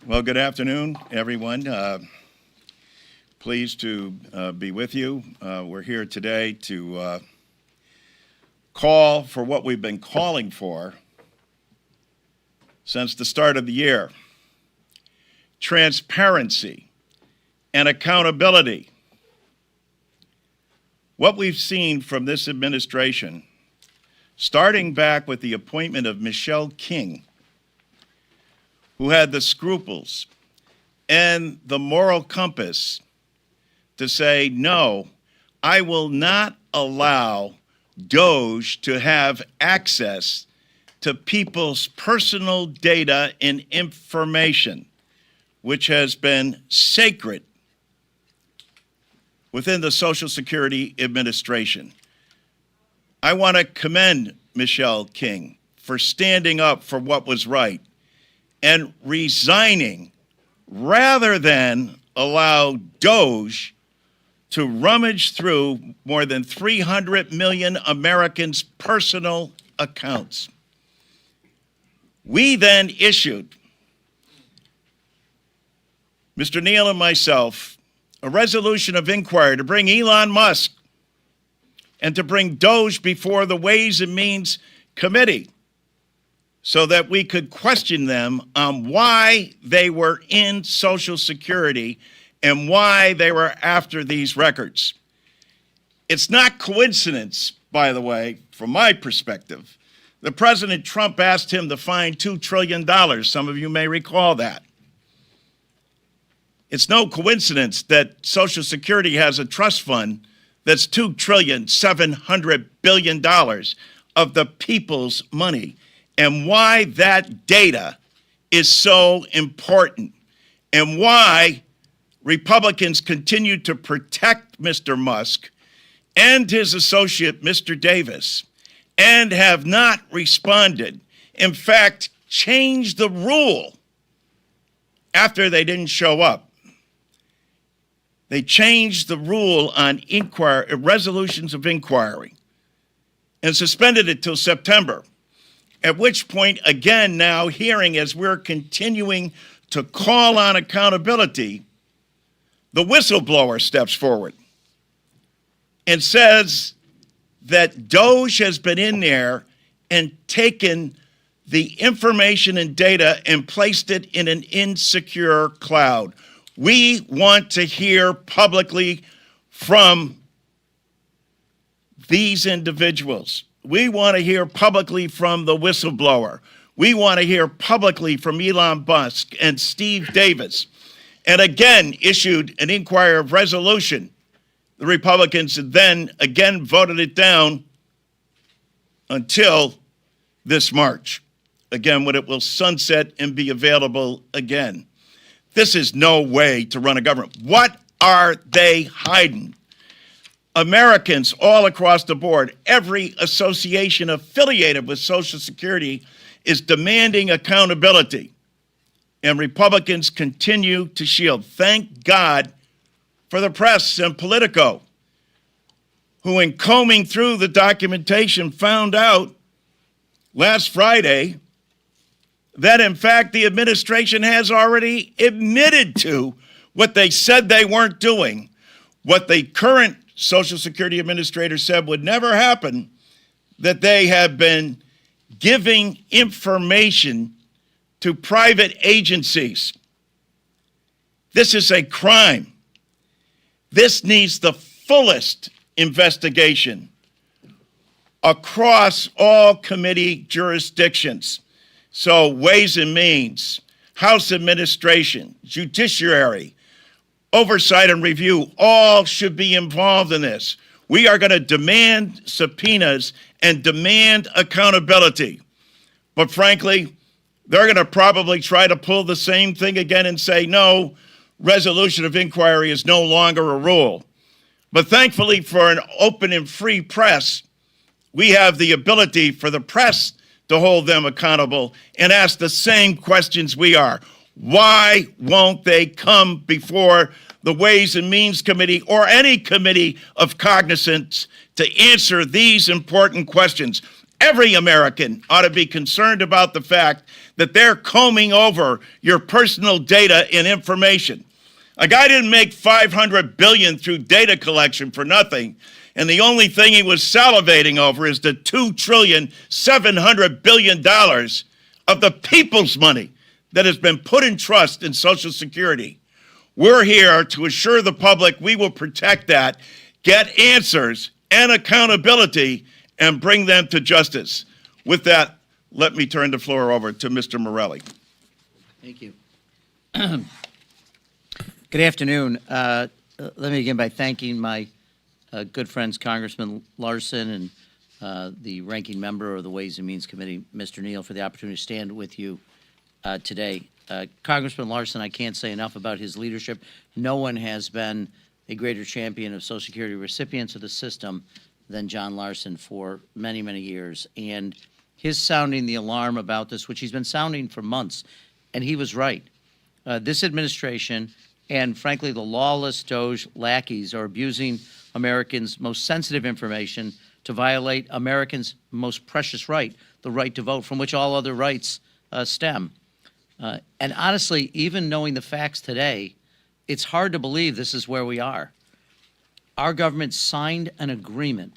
Well, good afternoon, everyone. Pleased to be with you. We're here today to call for what we've been calling for since the start of the year: transparency and accountability. What we've seen from this administration, starting back with the appointment of Michelle King, who had the scruples and the moral compass to say, no, I will not allow DOGE to have access to people's personal data and information, which has been sacred within the Social Security Administration. I want to commend Michelle King for standing up for what was right and resigning rather than allow DOGE to rummage through more than 300 million Americans' personal accounts. We then issued, Mr. Neal and myself, a resolution of inquiry to bring Elon Musk and to bring DOGE before the Ways and Means Committee so that we could question them on why they were in Social Security and why they were after these records. It's not coincidence, by the way, from my perspective, that President Trump asked him to find $2 trillion. Some of you may recall that. It's no coincidence that Social Security has a trust fund that's $2.7 trillion of the people's money, and why that data is so important, and why Republicans continue to protect Mr. Musk and his associate, Mr. Davis, and have not responded. In fact, changed the rule after they didn't show up. They changed the rule on resolutions of inquiry and suspended it till September. At which point, again, now hearing as we're continuing to call on accountability, the whistleblower steps forward and says that DOGE has been in there and taken the information and data and placed it in an insecure cloud. We want to hear publicly from these individuals. We want to hear publicly from the whistleblower. We want to hear publicly from Elon Musk and Steve Davis. And again, issued an inquiry of resolution. The Republicans then again voted it down until this March. Again, when it will sunset and be available again. This is no way to run a government. What are they hiding? Americans all across the board, every association affiliated with Social Security is demanding accountability. And Republicans continue to shield. Thank God for the press and Politico, who in combing through the documentation found out last Friday that in fact the administration has already admitted to what they said they weren't doing, what the current Social Security administrator said would never happen, that they have been giving information to private agencies. This is a crime. This needs the fullest investigation across all committee jurisdictions. So Ways and Means, House Administration, Judiciary, Oversight and Review, all should be involved in this. We are going to demand subpoenas and demand accountability. But frankly, they're going to probably try to pull the same thing again and say, no, resolution of inquiry is no longer a rule. But thankfully for an open and free press, we have the ability for the press to hold them accountable and ask the same questions we are. Why won't they come before the Ways and Means Committee or any committee of cognizance to answer these important questions? Every American ought to be concerned about the fact that they're combing over your personal data and information. A guy didn't make $500 billion through data collection for nothing, and the only thing he was salivating over is the $2.7 trillion of the people's money that has been put in trust in Social Security. We're here to assure the public we will protect that, get answers and accountability, and bring them to justice. With that, let me turn the floor over to Mr. Morelle. Thank you. Good afternoon. Let me begin by thanking my good friends, Congressman Larson and the ranking member of the Ways and Means Committee, Mr. Neal, for the opportunity to stand with you today. Congressman Larson, I can't say enough about his leadership. No one has been a greater champion of Social Security recipients of the system than John Larson for many, many years. And his sounding the alarm about this, which he's been sounding for months, and he was right. This administration and, frankly, the lawless DOGE lackeys are abusing Americans' most sensitive information to violate Americans' most precious right, the right to vote, from which all other rights stem. And honestly, even knowing the facts today, it's hard to believe this is where we are. Our government signed an agreement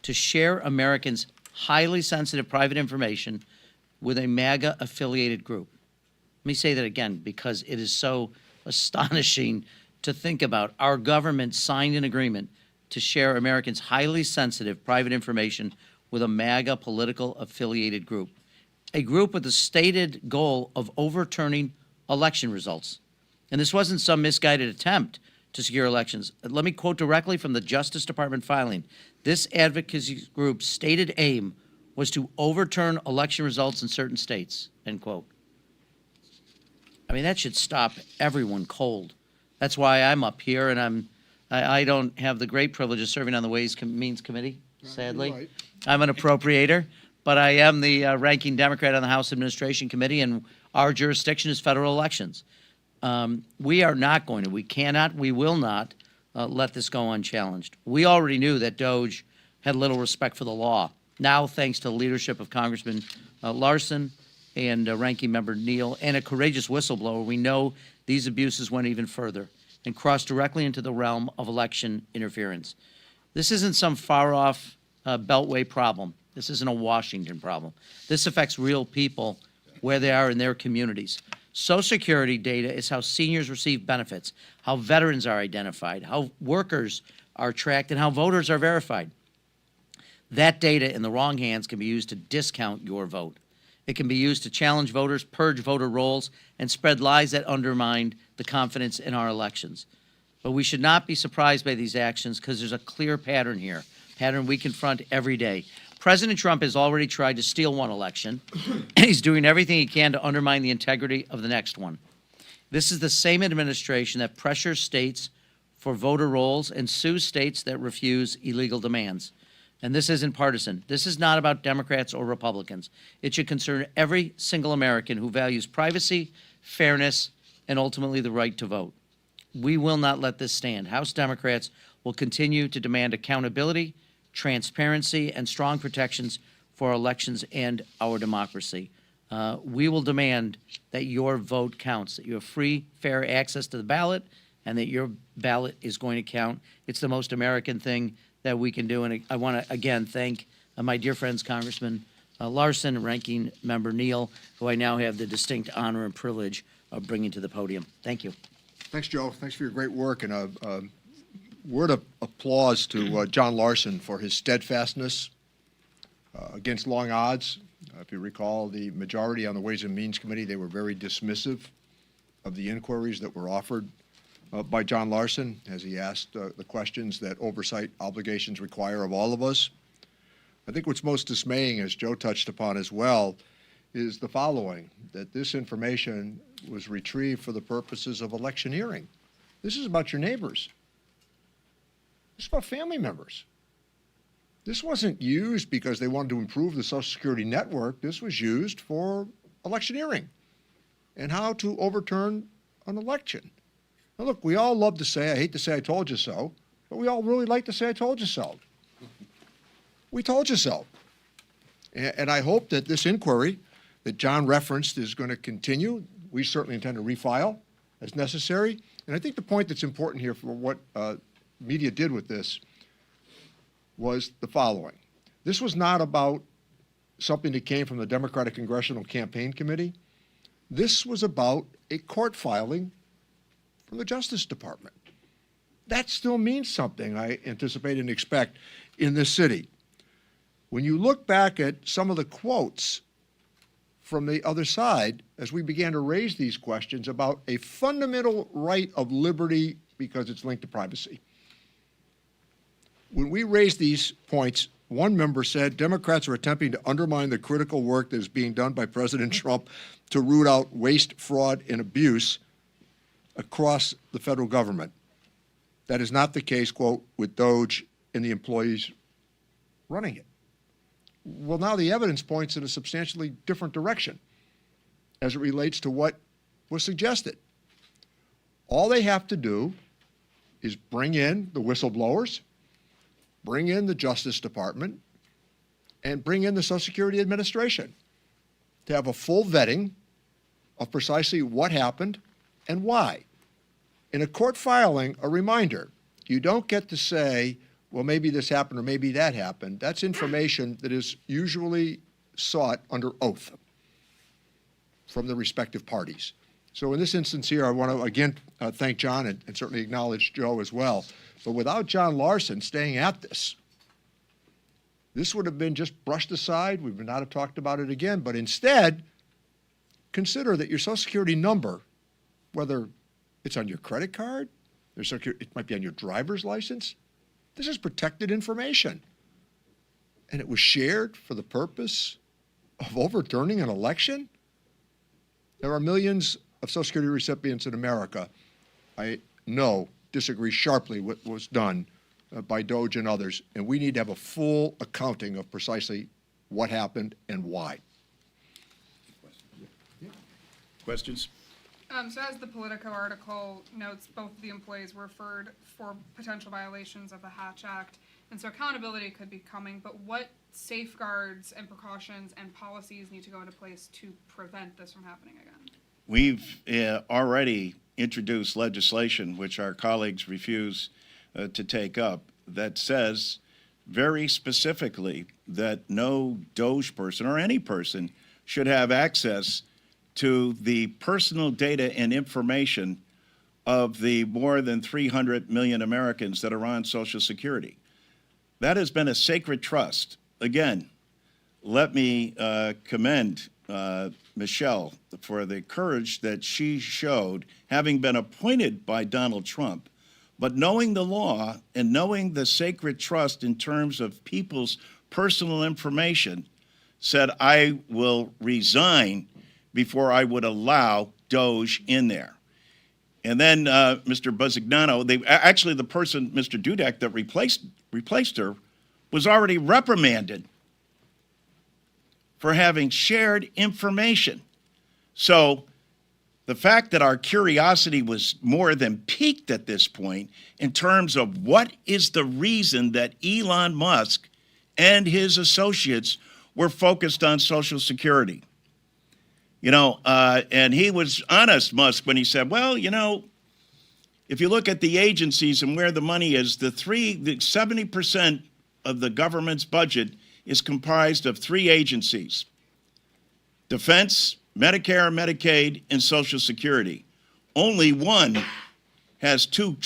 to share Americans' highly sensitive private information with a MAGA-affiliated group. Let me say that again, because it is so astonishing to think about. Our government signed an agreement to share Americans' highly sensitive private information with a MAGA political affiliated group, a group with the stated goal of overturning election results. And this wasn't some misguided attempt to secure elections. Let me quote directly from the Justice Department filing. This advocacy group's stated aim was to overturn election results in certain states, end quote. I mean, that should stop everyone cold. That's why I'm up here, and I don't have the great privilege of serving on the Ways and Means Committee, sadly. Right. I'm an appropriator, but I am the ranking Democrat on the House Administration Committee, and our jurisdiction is federal elections. We are not going to, we cannot, we will not let this go unchallenged. We already knew that DOGE had little respect for the law. Now, thanks to the leadership of Congressman Larson and Ranking Member Neal and a courageous whistleblower, we know these abuses went even further and crossed directly into the realm of election interference. This isn't some far-off Beltway problem. This isn't a Washington problem. This affects real people where they are in their communities. Social Security data is how seniors receive benefits, how veterans are identified, how workers are tracked, and how voters are verified. That data in the wrong hands can be used to discount your vote. It can be used to challenge voters, purge voter rolls, and spread lies that undermine the confidence in our elections. But we should not be surprised by these actions because there's a clear pattern here, pattern we confront every day. President Trump has already tried to steal one election, and he's doing everything he can to undermine the integrity of the next one. This is the same administration that pressures states for voter rolls and sues states that refuse illegal demands. And this isn't partisan. This is not about Democrats or Republicans. It should concern every single American who values privacy, fairness, and ultimately the right to vote. We will not let this stand. House Democrats will continue to demand accountability, transparency, and strong protections for our elections and our democracy. We will demand that your vote counts, that you have free, fair access to the ballot, and that your ballot is going to count. It's the most American thing that we can do. And I want to, again, thank my dear friends, Congressman Larson and Ranking Member Neal, who I now have the distinct honor and privilege of bringing to the podium. Thank you. Thanks, Joe. Thanks for your great work. And a word of applause to John Larson for his steadfastness against long odds. If you recall, the majority on the Ways and Means Committee, they were very dismissive of the inquiries that were offered by John Larson as he asked the questions that oversight obligations require of all of us. I think what's most dismaying, as Joe touched upon as well, is the following, that this information was retrieved for the purposes of electioneering. This is about your neighbors. This is about family members. This wasn't used because they wanted to improve the Social Security network. This was used for electioneering and how to overturn an election. Now, look, we all love to say, I hate to say I told you so, but we all really like to say I told you so. We told you so. And I hope that this inquiry that John referenced is going to continue. We certainly intend to refile as necessary. And I think the point that's important here for what media did with this was the following. This was not about something that came from the Democratic Congressional Campaign Committee. This was about a court filing from the Justice Department. That still means something, I anticipate and expect, in this city. When you look back at some of the quotes from the other side, as we began to raise these questions about a fundamental right of liberty because it's linked to privacy. When we raised these points, one member said Democrats are attempting to undermine the critical work that is being done by President Trump to root out waste, fraud, and abuse across the federal government. That is not the case, quote, with DOGE and the employees running it. Well, now the evidence points in a substantially different direction as it relates to what was suggested. All they have to do is bring in the whistleblowers, bring in the Justice Department, and bring in the Social Security Administration to have a full vetting of precisely what happened and why. In a court filing, a reminder, you don't get to say, well, maybe this happened or maybe that happened. That's information that is usually sought under oath from the respective parties. So in this instance here, I want to again thank John and certainly acknowledge Joe as well. But without John Larson staying at this, this would have been just brushed aside. We would not have talked about it again. But instead, consider that your Social Security number, whether it's on your credit card, it might be on your driver's license, this is protected information. And it was shared for the purpose of overturning an election? There are millions of Social Security recipients in America, I know, disagree sharply with what was done by DOGE and others, and we need to have a full accounting of precisely what happened and why. Questions? So as the Politico article notes, both of the employees were referred for potential violations of the Hatch Act, and so accountability could be coming, but what safeguards and precautions and policies need to go into place to prevent this from happening again? We've already introduced legislation, which our colleagues refuse to take up, that says very specifically that no DOGE person or any person should have access to the personal data and information of the more than 300 million Americans that are on Social Security. That has been a sacred trust. Again, let me commend Michelle for the courage that she showed, having been appointed by Donald Trump, but knowing the law and knowing the sacred trust in terms of people's personal information, said, I will resign before I would allow DOGE in there. And then Mr. Buzzignano, actually the person, Mr. Dudek, that replaced her, was already reprimanded for having shared information. So the fact that our curiosity was more than piqued at this point in terms of what is the reason that Elon Musk and his associates were focused on Social Security. You know, and he was honest, Musk, when he said, well, you know, if you look at the agencies and where the money is, 70% of the government's budget is comprised of 3 agencies: Defense, Medicare, Medicaid, and Social Security. Only one has $2.7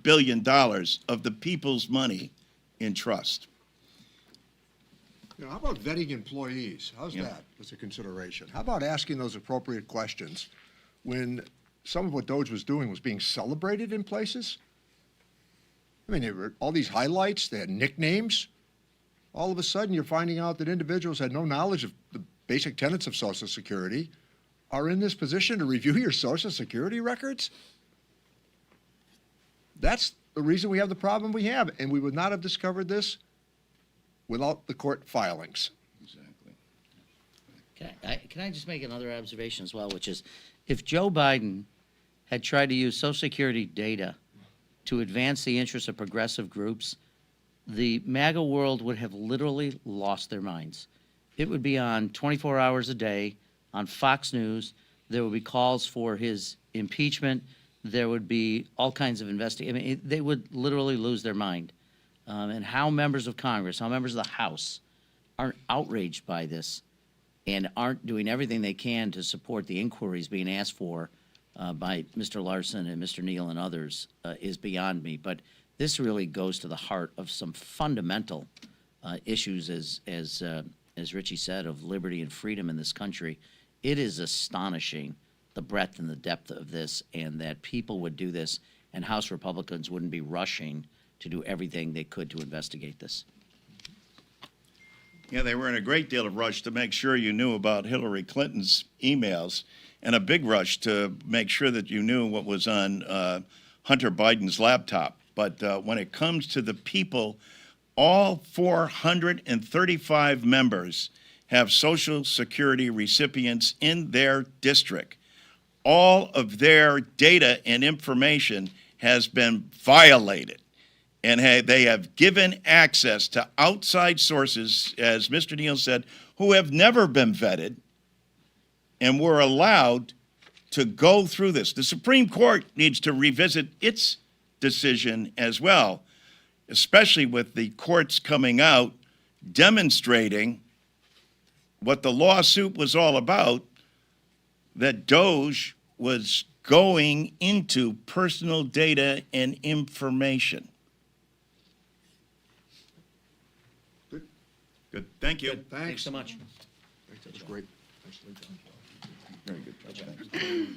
trillion of the people's money in trust. You know, how about vetting employees? How's that as a consideration? How about asking those appropriate questions when some of what DOGE was doing was being celebrated in places? I mean, there were all these highlights, they had nicknames. All of a sudden, you're finding out that individuals had no knowledge of the basic tenets of Social Security are in this position to review your Social Security records? That's the reason we have the problem we have, and we would not have discovered this without the court filings. Exactly. Can I just make another observation as well, which is, if Joe Biden had tried to use Social Security data to advance the interests of progressive groups, the MAGA world would have literally lost their minds. It would be on 24 hours a day on Fox News. There would be calls for his impeachment. There would be all kinds of investigation. I mean, they would literally lose their mind. And how members of Congress, how members of the House aren't outraged by this and aren't doing everything they can to support the inquiries being asked for by Mr. Larson and Mr. Neal and others is beyond me. But this really goes to the heart of some fundamental issues, as Richie said, of liberty and freedom in this country. It is astonishing the breadth and the depth of this, and that people would do this, and House Republicans wouldn't be rushing to do everything they could to investigate this. Yeah, they were in a great deal of rush to make sure you knew about Hillary Clinton's emails, and a big rush to make sure that you knew what was on Hunter Biden's laptop. But when it comes to the people, all 435 members have Social Security recipients in their district. All of their data and information has been violated. And they have given access to outside sources, as Mr. Neal said, who have never been vetted and were allowed to go through this. The Supreme Court needs to revisit its decision as well, especially with the courts coming out demonstrating what the lawsuit was all about, that DOGE was going into personal data and information. Good. Thank you. Thanks so much. That was great. Nicely done. Very good. Thanks.